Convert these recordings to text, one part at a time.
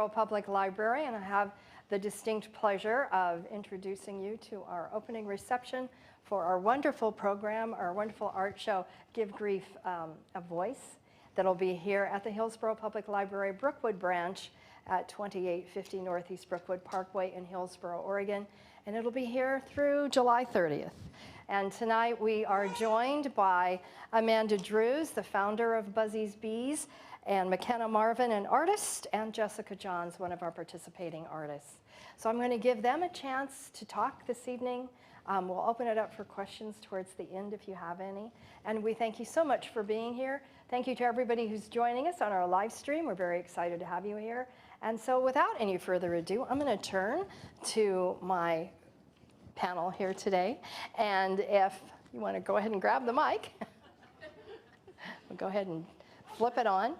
Hillsborough Public Library, and I have the distinct pleasure of introducing you to our opening reception for our wonderful program, our wonderful art show, Give Grief a Voice, that'll be here at the Hillsborough Public Library Brookwood branch at 2850 Northeast Brookwood Parkway in Hillsborough, Oregon, and it'll be here through July 30th. And tonight we are joined by Amanda Drews, the founder of Buzzy's Bees, and McKenna Marvin, an artist, and Jessica Johns, one of our participating artists. So I'm going to give them a chance to talk this evening. We'll open it up for questions towards the end if you have any. And we thank you so much for being here. Thank you to everybody who's joining us on our live stream. We're very excited to have you here. And so without any further ado, I'm going to turn to my panel here today. And if you want to go ahead and grab the mic, we'll go ahead and flip it on.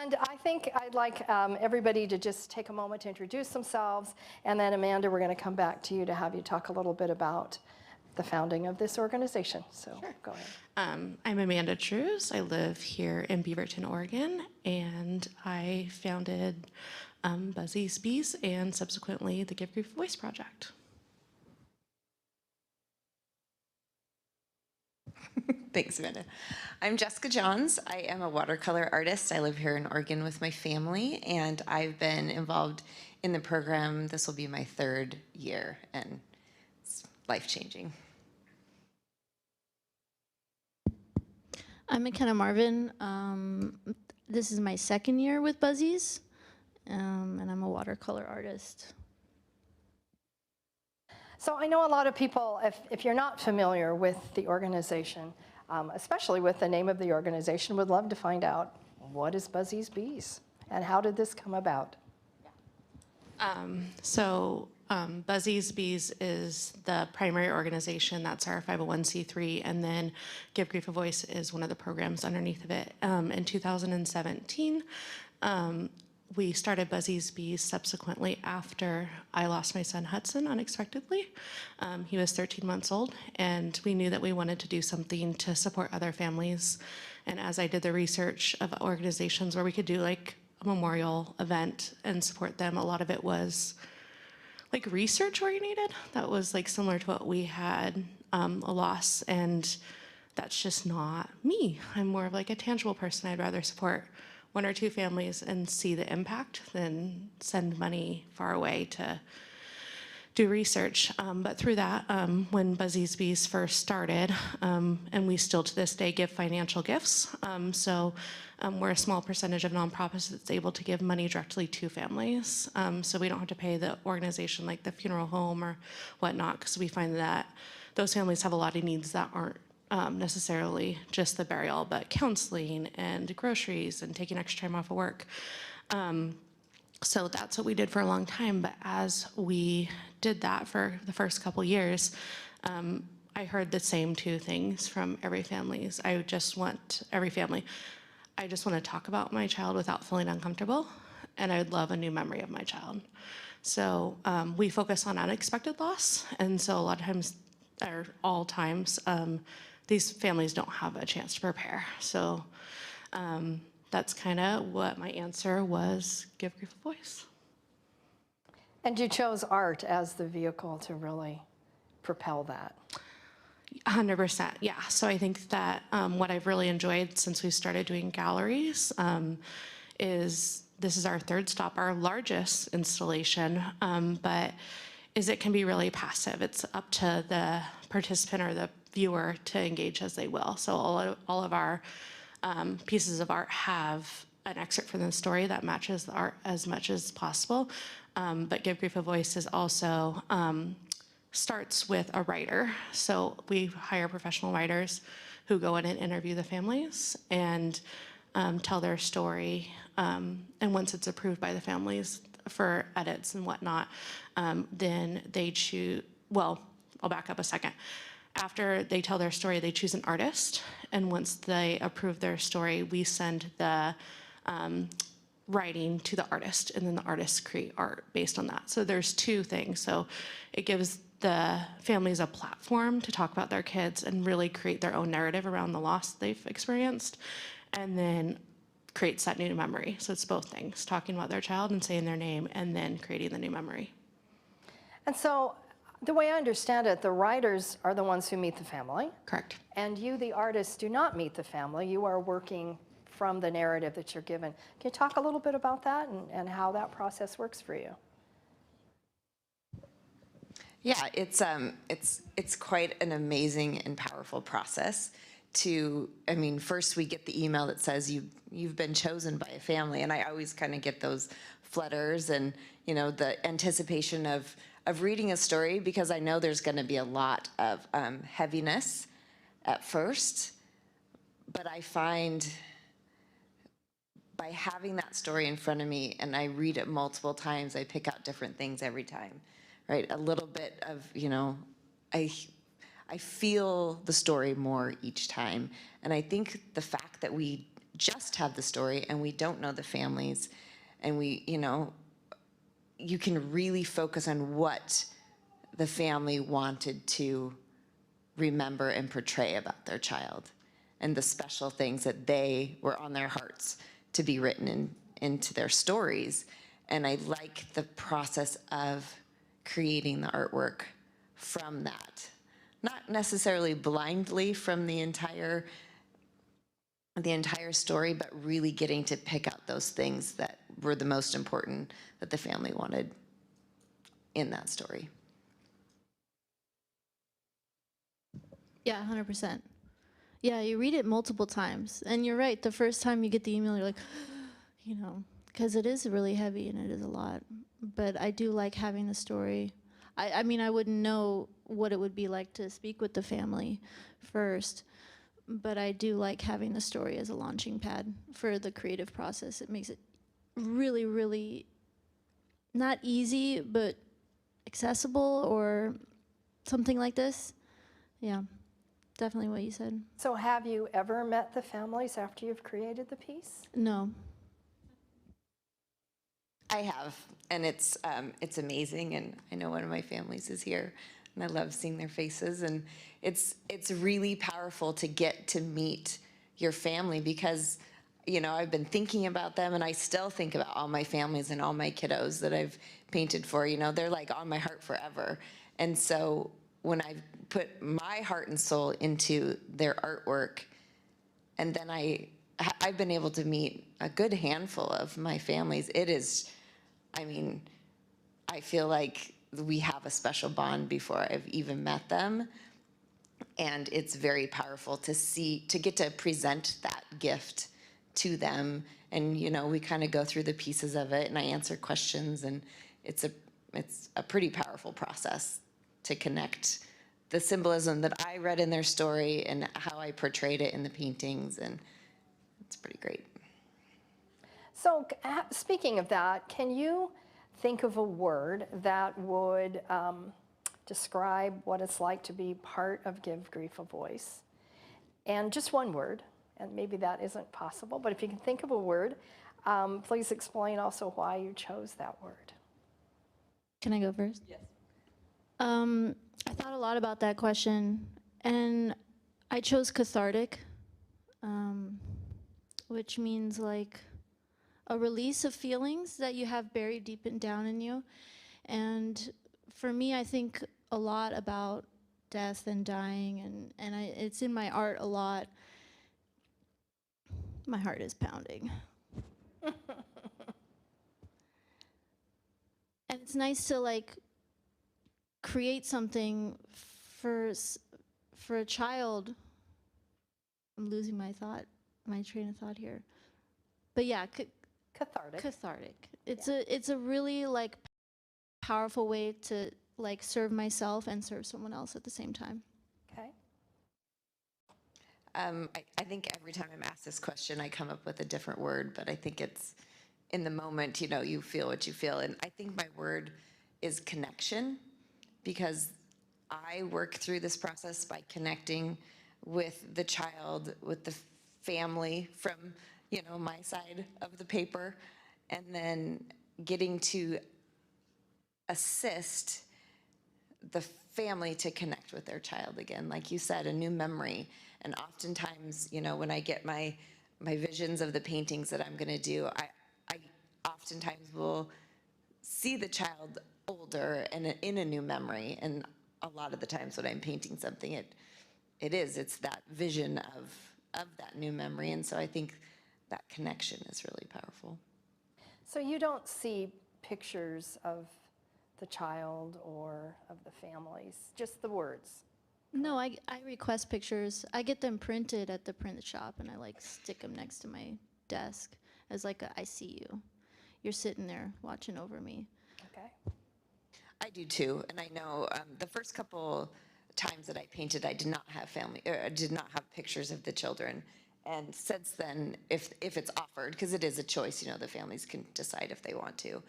And I think I'd like everybody to just take a moment to introduce themselves. And then Amanda, we're going to come back to you to have you talk a little bit about the founding of this organization. So sure. Go ahead. I'm Amanda Drews. I live here in Beaverton, Oregon, and I founded Buzzy's Bees and subsequently the Give Grief a Voice project. Thanks, Amanda. I'm Jessica Johns. I am a watercolor artist. I live here in Oregon with my family, and I've been involved in the program. This will be my 3rd year, and it's life-changing. I'm McKenna Marvin. This is my 2nd year with Buzzy's, and I'm a watercolor artist. So I know a lot of people, if you're not familiar with the organization, especially with the name of the organization, would love to find out what is Buzzy's Bees and how did this come about? Buzzy's Bees is the primary organization. That's our 501c3, and then Give Grief a Voice is one of the programs underneath of it. In 2017, we started Buzzy's Bees subsequently after I lost my son Hudson unexpectedly. He was 13 months old, and we knew that we wanted to do something to support other families. And as I did the research of organizations where we could do like a memorial event and support them, a lot of it was like research oriented. That was like similar to what we had, a loss, and that's just not me. I'm more of like a tangible person. I'd rather support 1 or 2 families and see the impact than send money far away to do research. But through that, when Buzzy's Bees first started, and we still to this day give financial gifts. We're a small percentage of nonprofits that's able to give money directly to families. So we don't have to pay the organization like the funeral home or whatnot, because we find that those families have a lot of needs that aren't necessarily just the burial, but counseling and groceries and taking extra time off of work. So that's what we did for a long time. But as we did that for the first couple years, I heard the same 2 things from every family. I just want to talk about my child without feeling uncomfortable, and I would love a new memory of my child. So we focus on unexpected loss, and so a lot of times, or all times, these families don't have a chance to prepare. So that's kind of what my answer was, Give Grief a Voice. And you chose art as the vehicle to really propel that. 100%, yeah. So I think that what I've really enjoyed since we started doing galleries is this is our 3rd stop, our largest installation, but it can be really passive. It's up to the participant or the viewer to engage as they will. So all of our pieces of art have an excerpt from the story that matches the art as much as possible. But Give Grief a Voice is also starts with a writer. So we hire professional writers who go in and interview the families and tell their story. And once it's approved by the families for edits and whatnot, then they choose, well, I'll back up a second. After they tell their story, they choose an artist. And once they approve their story, we send the writing to the artist, and then the artists create art based on that. So there's 2 things. So it gives the families a platform to talk about their kids and really create their own narrative around the loss they've experienced. And then creates that new memory. So it's both things, talking about their child and saying their name, and then creating the new memory. And so the way I understand it, the writers are the ones who meet the family. Correct. And you, the artist, do not meet the family. You are working from the narrative that you're given. Can you talk a little bit about that and how that process works for you? Yeah, it's quite an amazing and powerful process. I mean, first we get the email that says you've been chosen by a family, and I always kind of get those flutters and the anticipation of reading a story, because I know there's going to be a lot of heaviness at first, but I find by having that story in front of me and I read it multiple times, I pick out different things every time. Right, a little bit of, I feel the story more each time. And I think the fact that we just have the story and we don't know the families, and you can really focus on what the family wanted to remember and portray about their child, and the special things that they were on their hearts to be written into their stories. And I like the process of creating the artwork from that, not necessarily blindly from the entire story, but really getting to pick out those things that were the most important that the family wanted in that story. Yeah, 100%. Yeah, you read it multiple times, and you're right. The first time you get the email, you're like, because it is really heavy and it is a lot. But I do like having the story. I mean, I wouldn't know what it would be like to speak with the family first, but I do like having the story as a launching pad for the creative process. It makes it really, really not easy, but accessible, or something like this. Yeah, definitely what you said. So have you ever met the families after you've created the piece? No. I have, and it's amazing, and I know one of my families is here, and I love seeing their faces, and it's really powerful to get to meet your family, because I've been thinking about them, and I still think about all my families and all my kiddos that I've painted for. They're like on my heart forever. And so when I put my heart and soul into their artwork, and then I've been able to meet a good handful of my families. It is, I feel like we have a special bond before I've even met them. And it's very powerful to get to present that gift to them. And, we kind of go through the pieces of it, and I answer questions, and it's a pretty powerful process to connect the symbolism that I read in their story and how I portrayed it in the paintings, and it's pretty great. So speaking of that, can you think of a word that would describe what it's like to be part of Give Grief a Voice? And just one word, and maybe that isn't possible, but if you can think of a word, please explain also why you chose that word. Can I go first? Yes. I thought a lot about that question, and I chose cathartic, which means like a release of feelings that you have buried deep down in you. And for me, I think a lot about death and dying, and it's in my art a lot. My heart is pounding. And it's nice to like create something for a child. I'm losing my train of thought here. But yeah, Cathartic. cathartic. It's a really like powerful way to like serve myself and serve someone else at the same time. Okay. I think every time I'm asked this question, I come up with a different word, but I think it's in the moment, you feel what you feel. And I think my word is connection, because I work through this process by connecting with the child, with the family from, my side of the paper, and then getting to assist the family to connect with their child again. Like you said, a new memory. And oftentimes, when I get my my visions of the paintings that I'm going to do, I oftentimes will see the child older and in a new memory. And a lot of the times when I'm painting something, it's that vision of that new memory. And so I think that connection is really powerful. So you don't see pictures of the child or of the families, just the words? No, I request pictures. I get them printed at the print shop, and I like stick them next to my desk as like I see you. You're sitting there watching over me. Okay. I do too, and I know the first couple times that I painted, I did not have I did not have pictures of the children. And since then, if it's offered, because it is a choice, the families can decide if they want to.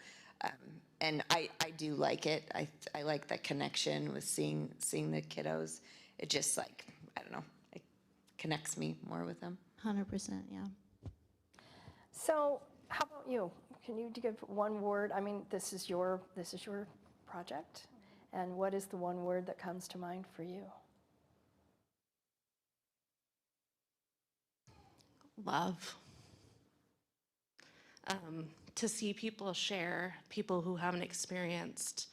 And I do like it. I like that connection with seeing the kiddos. It just I don't know, it connects me more with them. 100%, yeah. So how about you? Can you give one word? I mean, this is your project, and what is the one word that comes to mind for you? Love. To see people share, people who haven't experienced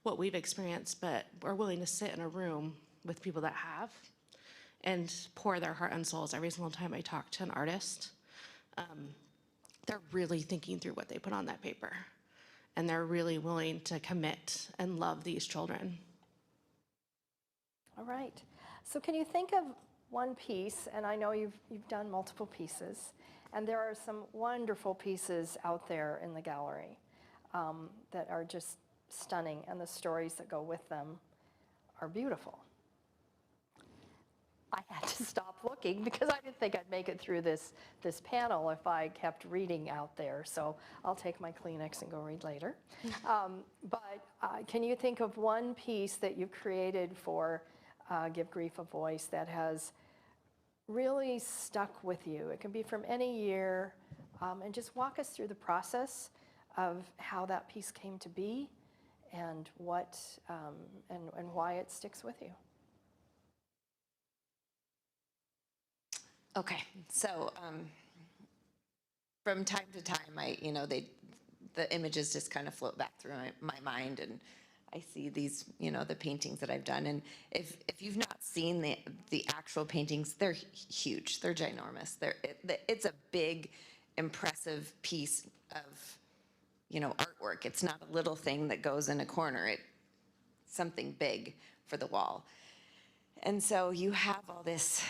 what we've experienced, but are willing to sit in a room with people that have and pour their heart and souls. Every single time I talk to an artist, they're really thinking through what they put on that paper, and they're really willing to commit and love these children. All right. So can you think of one piece, and I know you've done multiple pieces, and there are some wonderful pieces out there in the gallery that are just stunning, and the stories that go with them are beautiful. I had to stop looking because I didn't think I'd make it through this panel if I kept reading out there. So I'll take my Kleenex and go read later. But can you think of one piece that you created for Give Grief a Voice that has really stuck with you? It can be from any year, and just walk us through the process of how that piece came to be and what and why it sticks with you. Okay, so from time to time, the images just kind of float back through my mind, and I see these, the paintings that I've done. And if you've not seen the actual paintings, they're huge, they're ginormous. It's a big, impressive piece of, artwork. It's not a little thing that goes in a corner. It's something big for the wall. And so you have all this,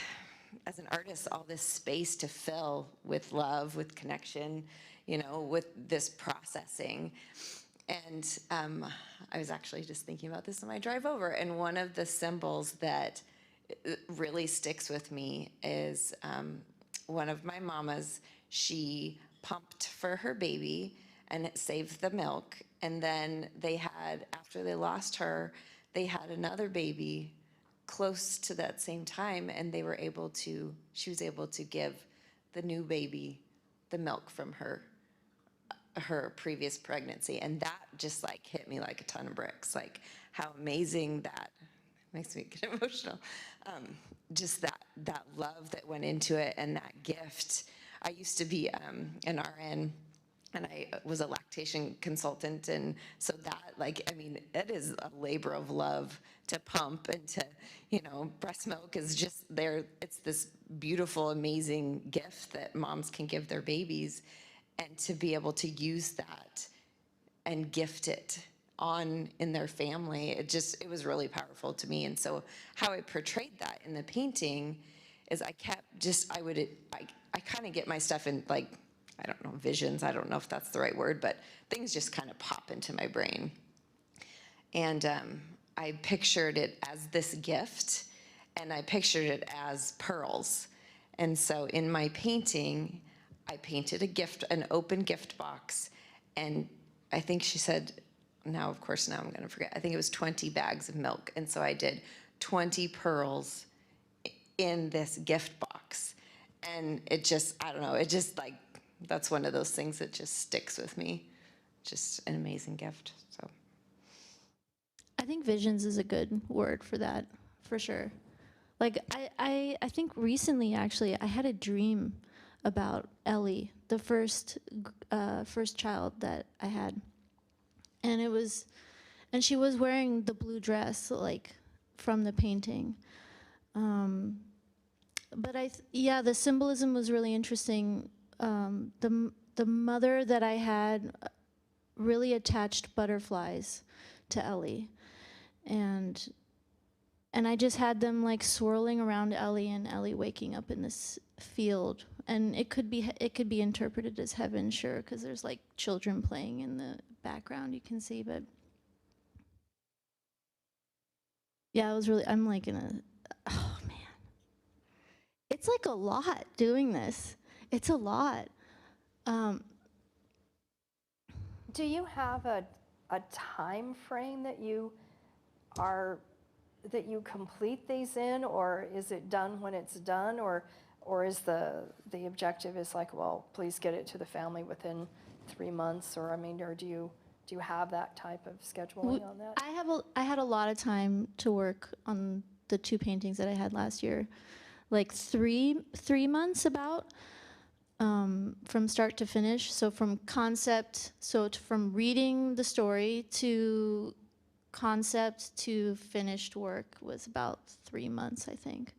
as an artist, all this space to fill with love, with connection, with this processing. And I was actually just thinking about this on my drive over, and one of the symbols that really sticks with me is one of my mamas. She pumped for her baby, and it saved the milk. And then after they lost her, they had another baby close to that same time, and she was able to give the new baby the milk from her previous pregnancy. And that just hit me like a ton of bricks, like how amazing that makes me get emotional. Just that love that went into it, and that gift. I used to be an RN, and I was a lactation consultant, and so that, it is a labor of love to pump and to, breast milk is just there. It's this beautiful, amazing gift that moms can give their babies, and to be able to use that and gift it on in their family, it was really powerful to me. And so how I portrayed that in the painting is I kind of get my stuff in, I don't know, visions. I don't know if that's the right word, but things just kind of pop into my brain. And I pictured it as this gift, and I pictured it as pearls. And so in my painting, I painted an open gift box, and I think she said, now I'm going to forget, I think it was 20 bags of milk. And so I did 20 pearls in this gift box. And it just, I don't know, that's one of those things that just sticks with me. Just an amazing gift, so. I think visions is a good word for that, for sure. I think recently, actually, I had a dream about Ellie, the first child that I had, and she was wearing the blue dress like from the painting. But yeah, the symbolism was really interesting. The mother that I had really attached butterflies to Ellie, and I just had them like swirling around Ellie, and Ellie waking up in this field. And it could be interpreted as heaven, sure, because there's like children playing in the background you can see. But yeah, it was really, I'm like oh man, it's like a lot doing this. It's a lot. Do you have a time frame that you complete these in, or is it done when it's done, or is the objective is like, well, please get it to the family within 3 months, or I mean, or do you have that type of scheduling on that? I had a lot of time to work on the 2 paintings that I had last year, like 3 months about. From start to finish. So from concept, from reading the story to concept to finished work was about 3 months, I think.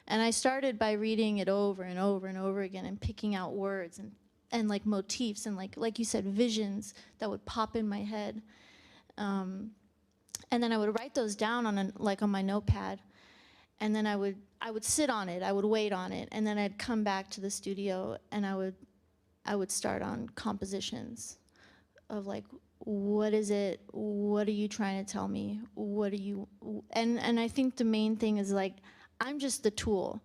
And I started by reading it over and over and over again and picking out words and like motifs and like you said, visions that would pop in my head. And then I would write those down on my notepad. And then I would sit on it, I would wait on it, and then I'd come back to the studio and I would start on compositions of like, what is it? What are you trying to tell me? What are you, and I think the main thing is like, I'm just the tool.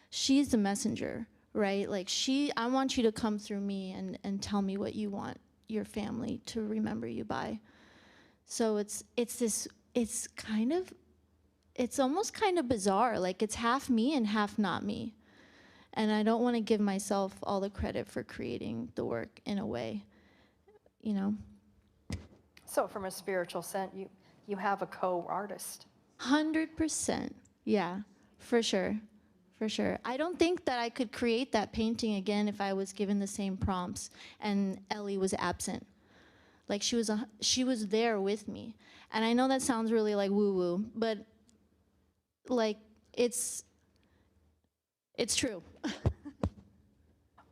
She's the messenger, right? Like I want you to come through me and tell me what you want your family to remember you by. So it's almost kind of bizarre, like it's half me and half not me. And I don't want to give myself all the credit for creating the work in a way, you know? So from a spiritual sense, you have a co-artist. 100%, yeah, for sure, for sure. I don't think that I could create that painting again if I was given the same prompts and Ellie was absent. Like she was there with me. And I know that sounds really like woo-woo, but like it's true.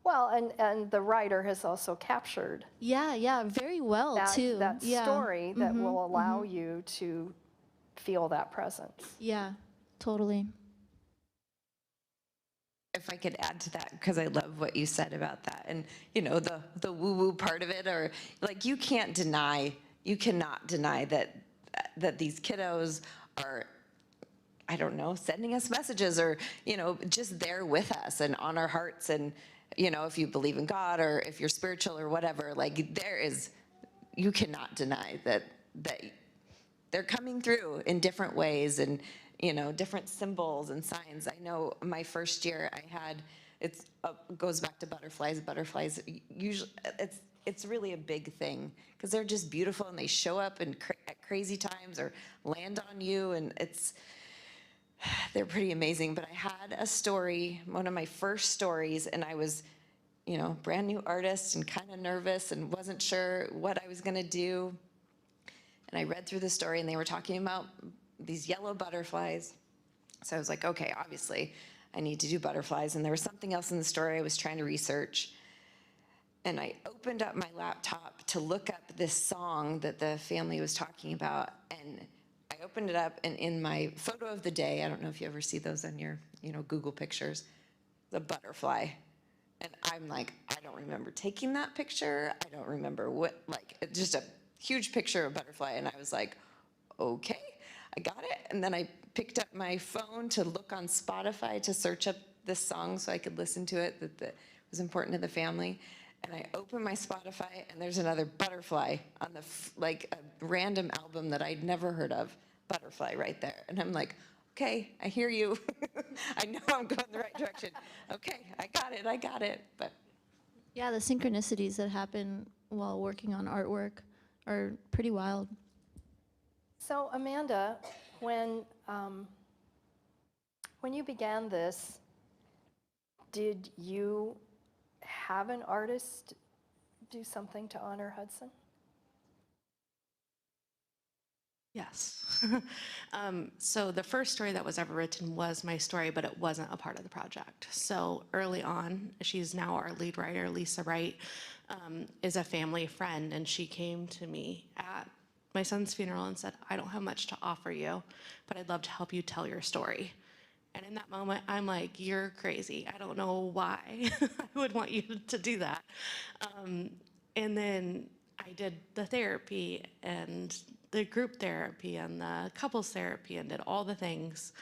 Well, and the writer has also captured Yeah, very well too. that Yeah. story that will allow you to feel that presence. Yeah, totally. If I could add to that, because I love what you said about that, and you know, the woo-woo part of it, or like you cannot deny that these kiddos are, I don't know, sending us messages, or you know, just there with us and on our hearts. And you know, if you believe in God or if you're spiritual or whatever, like you cannot deny that they're coming through in different ways, and you know, different symbols and signs. I know my first year I had, goes back to butterflies. Butterflies usually, it's really a big thing because they're just beautiful and they show up at crazy times or land on you, and they're pretty amazing. But I had a story, one of my first stories, and I was, you know, brand new artist and kind of nervous and wasn't sure what I was gonna do. And I read through the story and they were talking about these yellow butterflies. So I was like, okay, obviously I need to do butterflies. And there was something else in the story I was trying to research. And I opened up my laptop to look up this song that the family was talking about. And I opened it up, and in my photo of the day, I don't know if you ever see those on your, you know, Google pictures, the butterfly. And I'm like, I don't remember taking that picture. I don't remember what, like, it's just a huge picture of a butterfly. And I was like, okay, I got it. And then I picked up my phone to look on Spotify to search up this song so I could listen to it that was important to the family. And I opened my Spotify, and there's another butterfly on like a random album that I'd never heard of, Butterfly right there. And I'm like, okay, I hear you. I know I'm going the right direction. Okay, I got it. But Yeah, the synchronicities that happen while working on artwork are pretty wild. So Amanda, when you began this, did you have an artist do something to honor Hudson? Yes. So the first story that was ever written was my story, but it wasn't a part of the project. So early on, she's now our lead writer, Lisa Wright, is a family friend, and she came to me at my son's funeral and said, I don't have much to offer you, but I'd love to help you tell your story. And in that moment, I'm like, you're crazy. I don't know why I would want you to do that. And then I did the therapy and the group therapy and the couples therapy and did all the things.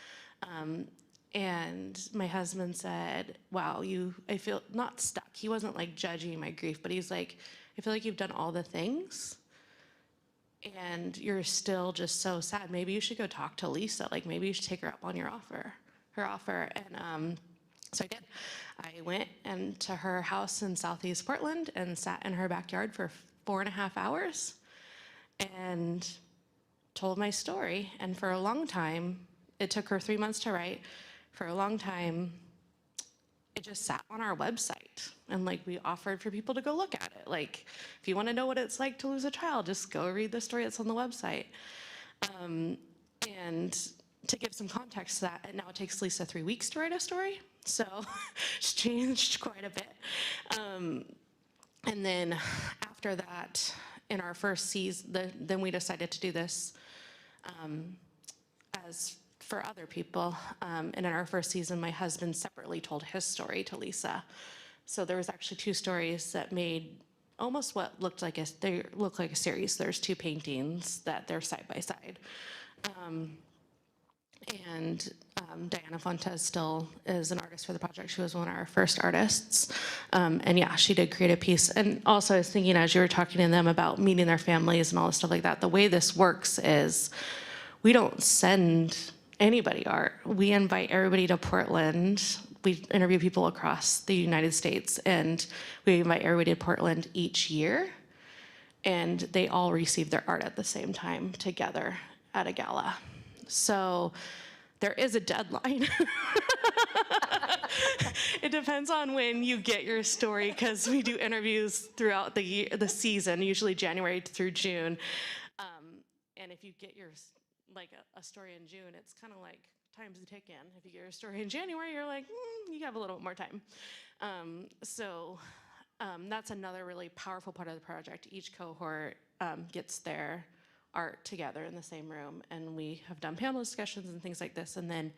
And my husband said, wow, I feel not stuck. He wasn't like judging my grief, but he's like, I feel like you've done all the things and you're still just so sad. Maybe you should go talk to Lisa. Like maybe you should take her up on her offer. And so I did. I went to her house in Southeast Portland and sat in her backyard for 4.5 hours and told my story. And for a long time, it took her 3 months to write. For a long time, it just sat on our website. And like we offered for people to go look at it. Like if you want to know what it's like to lose a child, just go read the story that's on the website. And to give some context to that, now it takes Lisa 3 weeks to write a story. So it's changed quite a bit. And then after that, in our first season, then we decided to do this as for other people. And in our first season, my husband separately told his story to Lisa. So there was actually 2 stories that made almost what looked like they look like a series. There's 2 paintings that they're side by side. And Diana Fontes still is an artist for the project. She was one of our first artists. And yeah, she did create a piece. And also I was thinking as you were talking to them about meeting their families and all this stuff like that, the way this works is we don't send anybody art. We invite everybody to Portland. We interview people across the United States, and we invite everybody to Portland each year. And they all receive their art at the same time together at a gala. So there is a deadline. It depends on when you get your story, because we do interviews throughout the season, usually January through June. And if you get your a story in June, it's kind of like time's ticking. If you get your story in January, you're like, you have a little bit more time. So that's another really powerful part of the project. Each cohort gets their art together in the same room, and we have done panel discussions and things like this, and then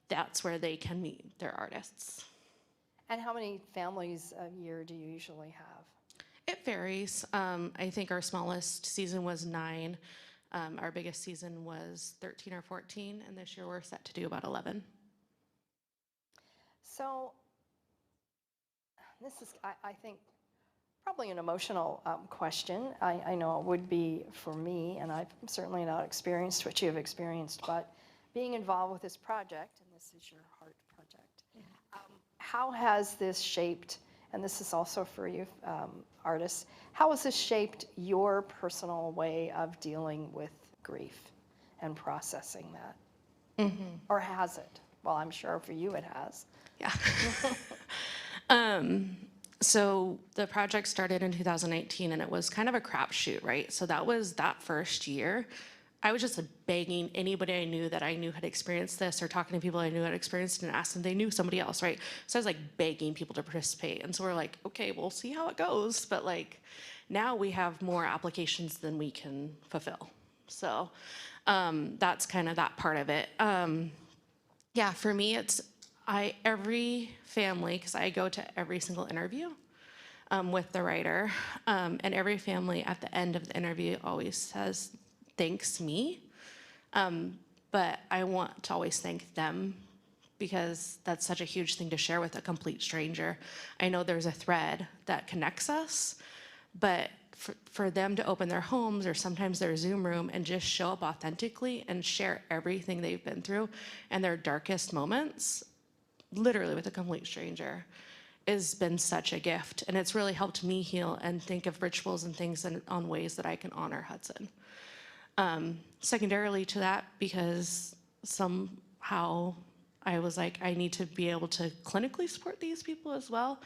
that's where they can meet their artists. And how many families a year do you usually have? It varies. I think our smallest season was 9. Our biggest season was 13 or 14, and this year we're set to do about 11. So this is, I think, probably an emotional question. I know it would be for me, and I've certainly not experienced what you have experienced, but being involved with this project, and this is your heart project, how has this shaped, and this is also for you artists, how has this shaped your personal way of dealing with grief and processing that? Mm-hmm. Or has it? Well, I'm sure for you it has. Yeah. So the project started in 2019, and it was kind of a crapshoot, right? So that was that first year. I was just begging anybody I knew that I knew had experienced this, or talking to people I knew had experienced it, and asking if they knew somebody else, right? So I was like begging people to participate. And so we're like, okay, we'll see how it goes. But like now we have more applications than we can fulfill. So that's kind of that part of it. Yeah, for me, it's every family, because I go to every single interview with the writer, and every family at the end of the interview always says, thanks me, but I want to always thank them, because that's such a huge thing to share with a complete stranger. I know there's a thread that connects us, but for them to open their homes or sometimes their Zoom room and just show up authentically and share everything they've been through and their darkest moments, literally with a complete stranger, has been such a gift. And it's really helped me heal and think of rituals and things on ways that I can honor Hudson. Secondarily to that, because somehow I was like, I need to be able to clinically support these people as well.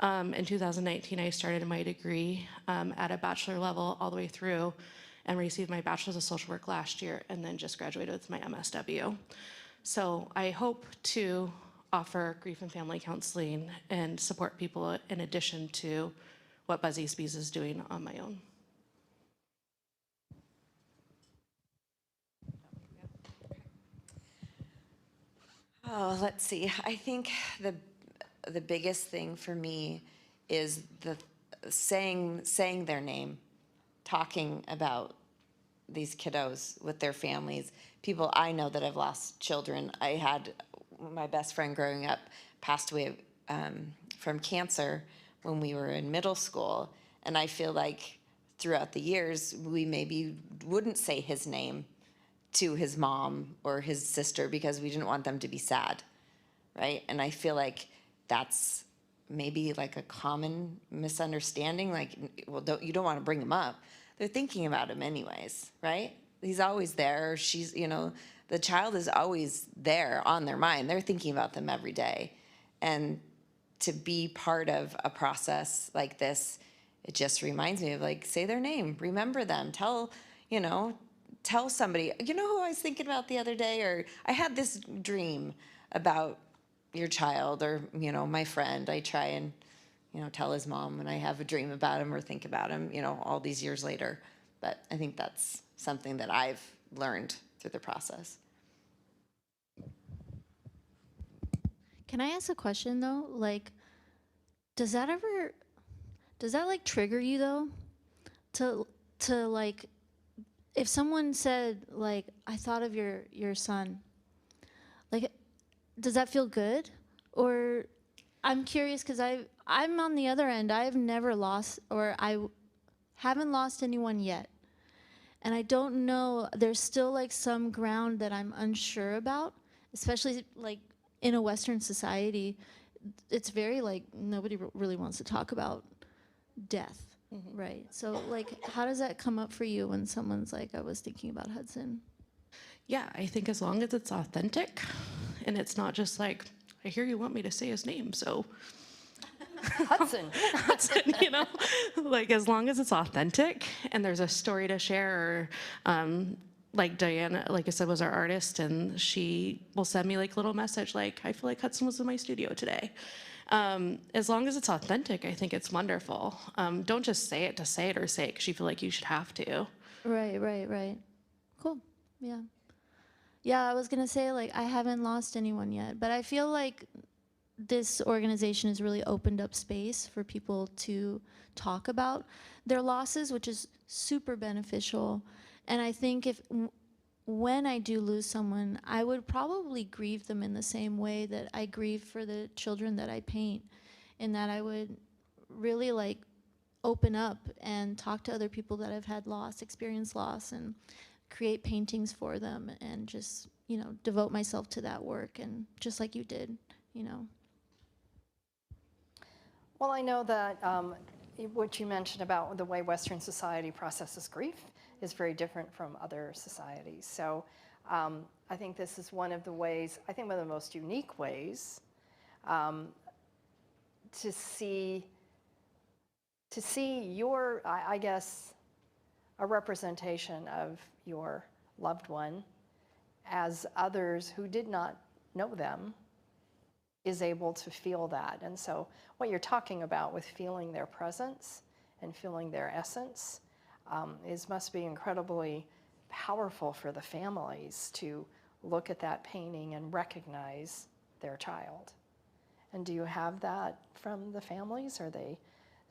In 2019, I started my degree at a bachelor level all the way through and received my bachelor's of social work last year, and then just graduated with my MSW. So I hope to offer grief and family counseling and support people in addition to what Buzzy Spees is doing on my own. Oh, let's see. I think the biggest thing for me is the saying their name, talking about these kiddos with their families. People I know that have lost children. I had my best friend growing up passed away from cancer when we were in middle school, and I feel like throughout the years we maybe wouldn't say his name to his mom or his sister because we didn't want them to be sad, right? And I feel like that's maybe like a common misunderstanding, like, well, you don't want to bring him up. They're thinking about him anyways, right? He's always there. She's, the child is always there on their mind. They're thinking about them every day. And to be part of a process like this, it just reminds me of, like, say their name, remember them, tell somebody, who I was thinking about the other day, or I had this dream about your child, or, my friend. I try and, tell his mom when I have a dream about him or think about him, all these years later. But I think that's something that I've learned through the process. Can I ask a question though? Like, does that like trigger you though? To like, if someone said like, I thought of your son, like, does that feel good? Or I'm curious because I'm on the other end. I've never lost, or I haven't lost anyone yet. And I don't know, there's still like some ground that I'm unsure about, especially like in a Western society. It's very like, nobody really wants to talk about death, right? So like, how does that come up for you when someone's like, I was thinking about Hudson? Yeah, I think as long as it's authentic and it's not just like, I hear you want me to say his name, so Hudson. Hudson, like as long as it's authentic and there's a story to share, or like Diana, like I said, was our artist, and she will send me like little message like, I feel like Hudson was in my studio today. As long as it's authentic, I think it's wonderful. Don't just say it to say it, or say it because you feel like you should have to. Right. Cool, yeah. Yeah, I was gonna say, like, I haven't lost anyone yet, but I feel like this organization has really opened up space for people to talk about their losses, which is super beneficial. And I think when I do lose someone, I would probably grieve them in the same way that I grieve for the children that I paint, in that I would really like open up and talk to other people that have had loss, experienced loss, and create paintings for them, and just, devote myself to that work, and just like you did, Well, I know that what you mentioned about the way Western society processes grief is very different from other societies. So I think this is one of the ways, I think one of the most unique ways to see your, I guess, a representation of your loved one as others who did not know them is able to feel that. And so what you're talking about with feeling their presence and feeling their essence must be incredibly powerful for the families to look at that painting and recognize their child. And do you have that from the families? Are they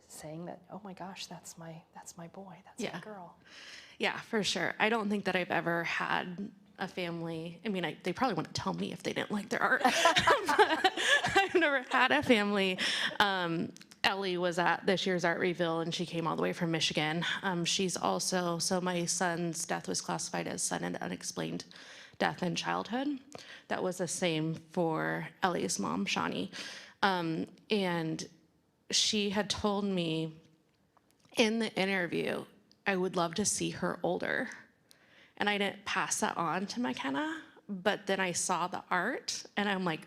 saying that, oh my gosh, that's my boy, that's my girl? Yeah, for sure. I don't think that I've ever had a family, I mean, they probably wouldn't tell me if they didn't like their art. But I've never had a family. Ellie was at this year's art reveal, and she came all the way from Michigan. She's also, so my son's death was classified as sudden unexplained death in childhood. That was the same for Ellie's mom, Shawnee. And she had told me in the interview, I would love to see her older. And I didn't pass that on to McKenna. but then I saw the art and I'm like,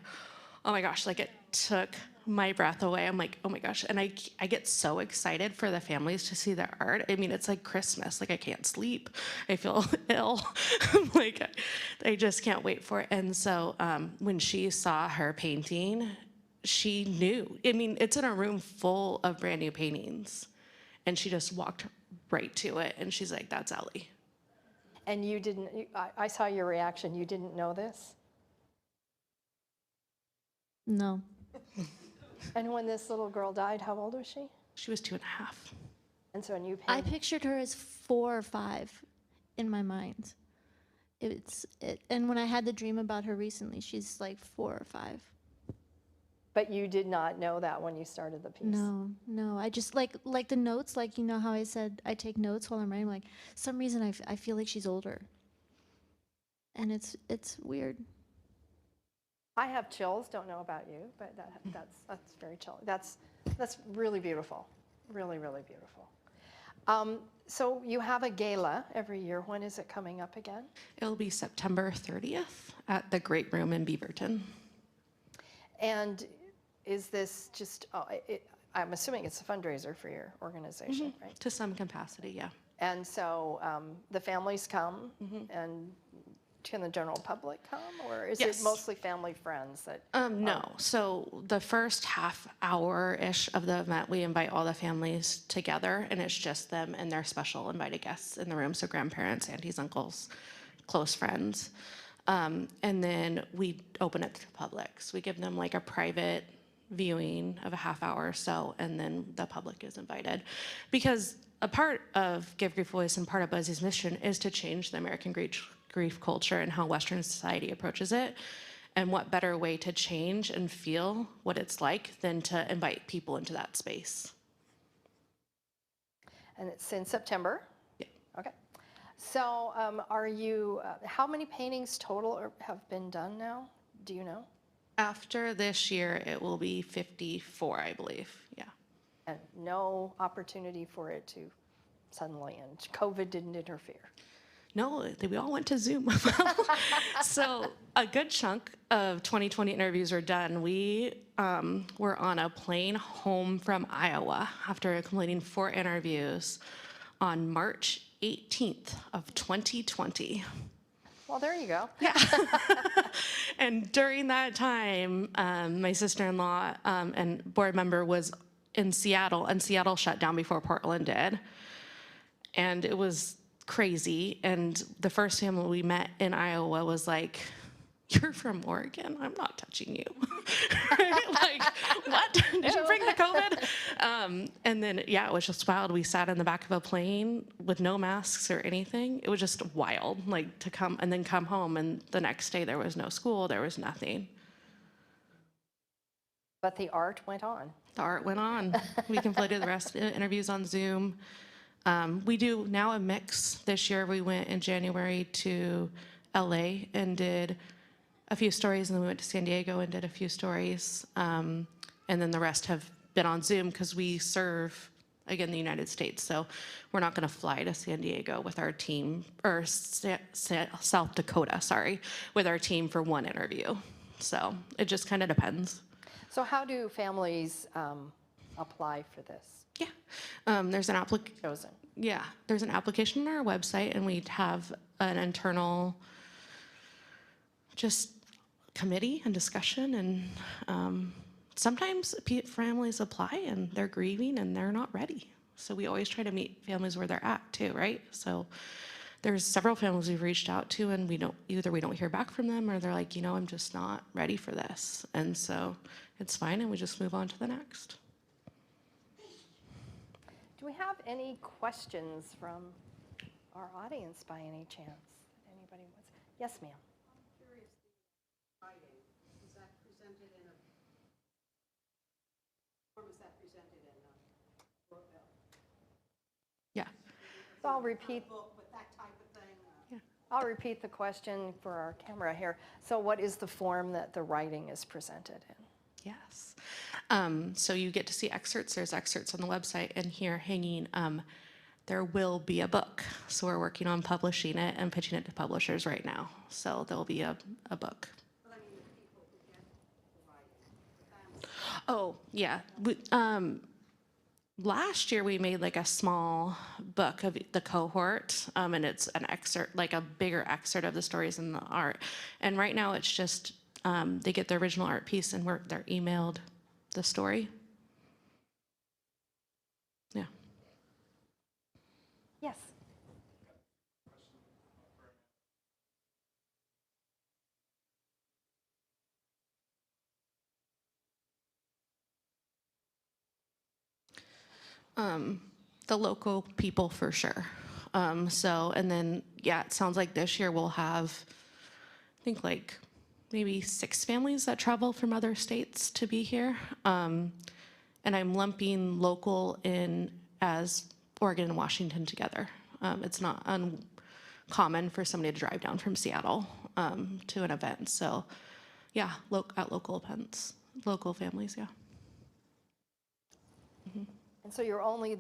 oh my gosh, like it took my breath away. I'm like, oh my gosh. And I get so excited for the families to see their art. I mean, it's like Christmas. Like I can't sleep. I feel ill. I'm like, I just can't wait for it. And so when she saw her painting, she knew. I mean, it's in a room full of brand new paintings. And she just walked right to it. And she's like, that's Ellie. And you didn't, I saw your reaction. You didn't know this? No. And when this little girl died, how old was she? She was 2.5. And so, and you I painted. pictured her as 4 or 5 in my mind. And when I had the dream about her recently, she's like 4 or 5. But you did not know that when you started the piece. No. I just like the notes, like you know how I said I take notes while I'm writing. Like some reason I feel like she's older, and it's weird. I have chills. Don't know about you, but that's very chilling. That's really beautiful, really beautiful. So you have a gala every year. When is it coming up again? It'll be September 30th at the Great Room in Beaverton. And is this just? I'm assuming it's a fundraiser for your organization, right? To some capacity, yeah. And so the families come, and can the general public come, or is Yes. it mostly family friends that? No. So the first half hour-ish of the event, we invite all the families together, and it's just them and their special invited guests in the room, so grandparents, aunties, uncles, close friends. And then we open it to the public. So we give them like a private viewing of a half hour or so, and then the public is invited. Because a part of Give Grief Voice and part of Buzzy's mission is to change the American grief culture and how Western society approaches it. And what better way to change and feel what it's like than to invite people into that space. And it's in September? Yeah. Okay. So are you, how many paintings total have been done now? Do you know? After this year, it will be 54, I believe. Yeah. And no opportunity for it to suddenly end. COVID didn't interfere. No, we all went to Zoom. So a good chunk of 2020 interviews were done. We were on a plane home from Iowa after completing 4 interviews on March 18th of 2020. Well, there you go. Yeah. And during that time, my sister-in-law and board member was in Seattle, and Seattle shut down before Portland did. And it was crazy. And the first family we met in Iowa was like, "You're from Oregon? I'm not touching you." Right? Like, what? Did you bring the COVID? And then, yeah, it was just wild. We sat in the back of a plane with no masks or anything. It was just wild, like to come and then come home. And the next day there was no school, there was nothing. But the art went on. The art went on. We completed the rest of the interviews on Zoom. We do now a mix. This year we went in January to LA and did a few stories, and then we went to San Diego and did a few stories. And then the rest have been on Zoom because we serve, again, the United States. So we're not going to fly to San Diego with our team, or South Dakota, sorry, with our team for one interview. So it just kind of depends. So how do families apply for this? Yeah, there's an application. Chosen. Yeah, there's an application on our website, and we have an internal just committee and discussion. And sometimes families apply and they're grieving and they're not ready. So we always try to meet families where they're at too, right? So there's several families we've reached out to, and we don't hear back from them, or they're like, I'm just not ready for this. And so it's fine, and we just move on to the next. Do we have any questions from our audience by any chance? Anybody wants? Yes, ma'am. I'm curious, the writing, is that presented in a, form is that presented in a book? Yeah. So I'll repeat. Book with that type of thing? I'll repeat the question for our camera here. So what is the form that the writing is presented in? there will be a book. So we're working on publishing it and pitching it to publishers right now. So there'll be a book. But I mean, the people who get the rights, Oh, yeah. Last year we made like a small book of the cohort, and it's an excerpt, like a bigger excerpt of the stories and the art. And right now it's just they get the original art piece and they're emailed the story. Yeah. Yes. The local people for sure. So, and then, yeah, it sounds like this year we'll have, I think like maybe 6 families that travel from other states to be here. And I'm lumping local in as Oregon and Washington together. It's not uncommon for somebody to drive down from Seattle to an event. So, yeah, at local events, local families, yeah. And so you're only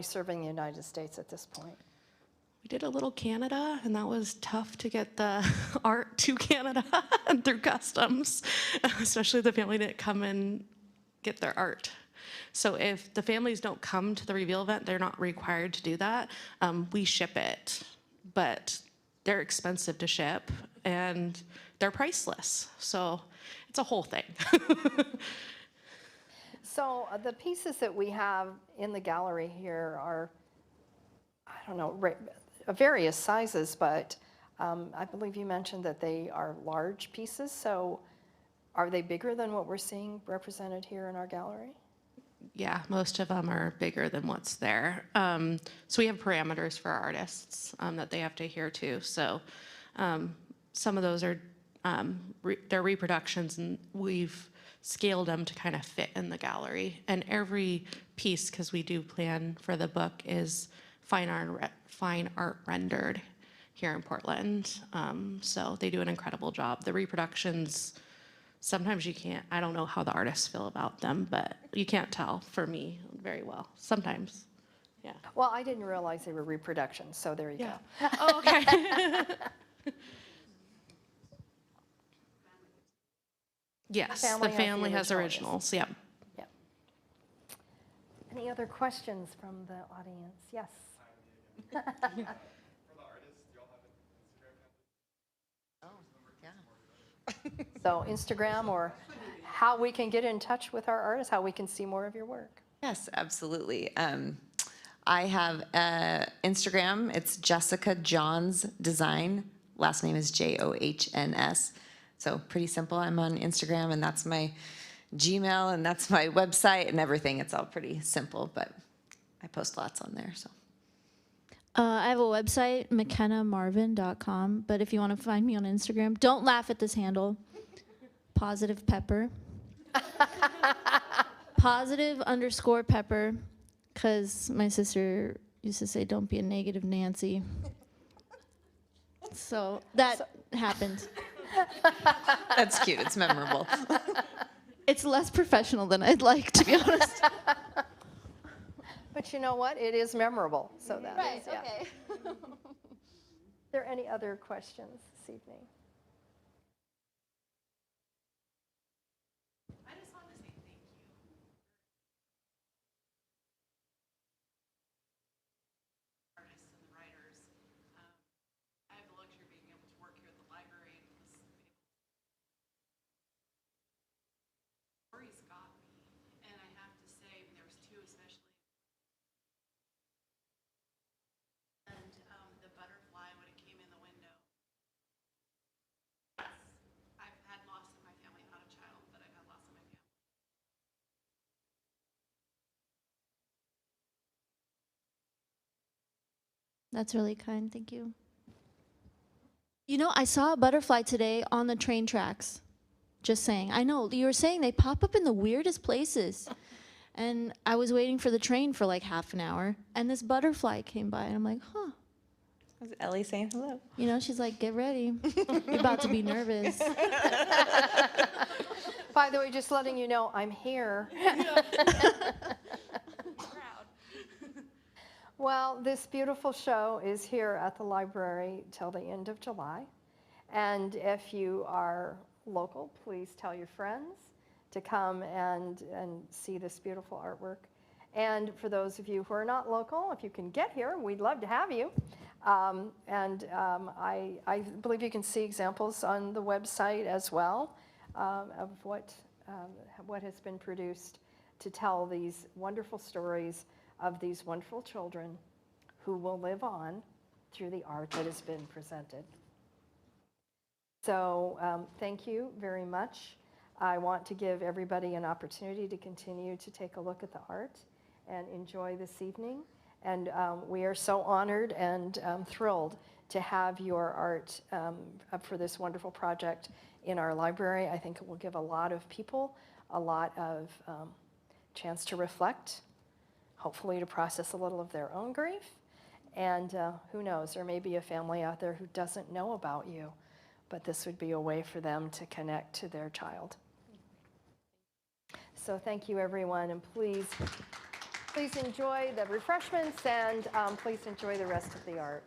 serving the United States at this point. We did a little Canada, and that was tough to get the art to Canada and through customs, especially the family didn't come and get their art. So if the families don't come to the reveal event, they're not required to do that. We ship it, but they're expensive to ship, and they're priceless. So it's a whole thing. So the pieces that we have in the gallery here are, I don't know, various sizes, but I believe you mentioned that they are large pieces. So are they bigger than what we're seeing represented here in our gallery? Yeah, most of them are bigger than what's there. So we have parameters for our artists that they have to adhere to. So some of those are they're reproductions, and we've scaled them to kind of fit in the gallery. And every piece, because we do plan for the book, is fine art rendered here in Portland. So they do an incredible job. The reproductions, sometimes you can't, I don't know how the artists feel about them, but you can't tell for me very well. Sometimes, yeah. Well, I didn't realize they were reproductions, so there you Yeah. go. Oh, okay. Yes, Family the has the family has original, originals, yep. Yeah. Any other questions from the audience? Yes. For the artists, do y'all have an Instagram? Oh, yeah. So Instagram, or how we can get in touch with our artists, how we can see more of your work. Yes, absolutely. I have Instagram. It's Jessica Johns Design. Last name is Johns. So pretty simple. I'm on Instagram, and that's my Gmail, and that's my website and everything. It's all pretty simple, but I post lots on there. So. I have a website, mckennamarvin.com, but if you want to find me on Instagram, don't laugh at this handle. Positive pepper. Positive_pepper, because my sister used to say, don't be a negative Nancy. So that happened. That's cute. It's memorable. It's less professional than I'd like, to be honest. But you know what? It is memorable, so that is, yeah. Okay. Are there any other questions this evening? I just wanted to say thank you. Artists and the writers. I have the luxury of being able to work here at the library. Stories got me, and I have to say, there was 2 especially. And the butterfly when it came in the window. I've had loss in my family, not a child, but I've had loss in my family. That's really kind. Thank you. You know, I saw a butterfly today on the train tracks. Just saying. I know, you were saying they pop up in the weirdest places. And I was waiting for the train for like half an hour, and this butterfly came by, and I'm like, huh. Was Ellie saying hello? You know, she's like, get ready. You're about to be nervous. By the way, just letting you know, I'm here. Well, this beautiful show is here at the library till the end of July. And if you are local, please tell your friends to come and see this beautiful artwork. And for those of you who are not local, if you can get here, we'd love to have you. I believe you can see examples on the website as well of what has been produced to tell these wonderful stories of these wonderful children who will live on through the art that has been presented. So thank you very much. I want to give everybody an opportunity to continue to take a look at the art and enjoy this evening. And we are so honored and thrilled to have your art for this wonderful project in our library. I think it will give a lot of people a lot of chance to reflect, hopefully to process a little of their own grief. And who knows, there may be a family out there who doesn't know about you, but this would be a way for them to connect to their child. So thank you, everyone, and please enjoy the refreshments and please enjoy the rest of the art.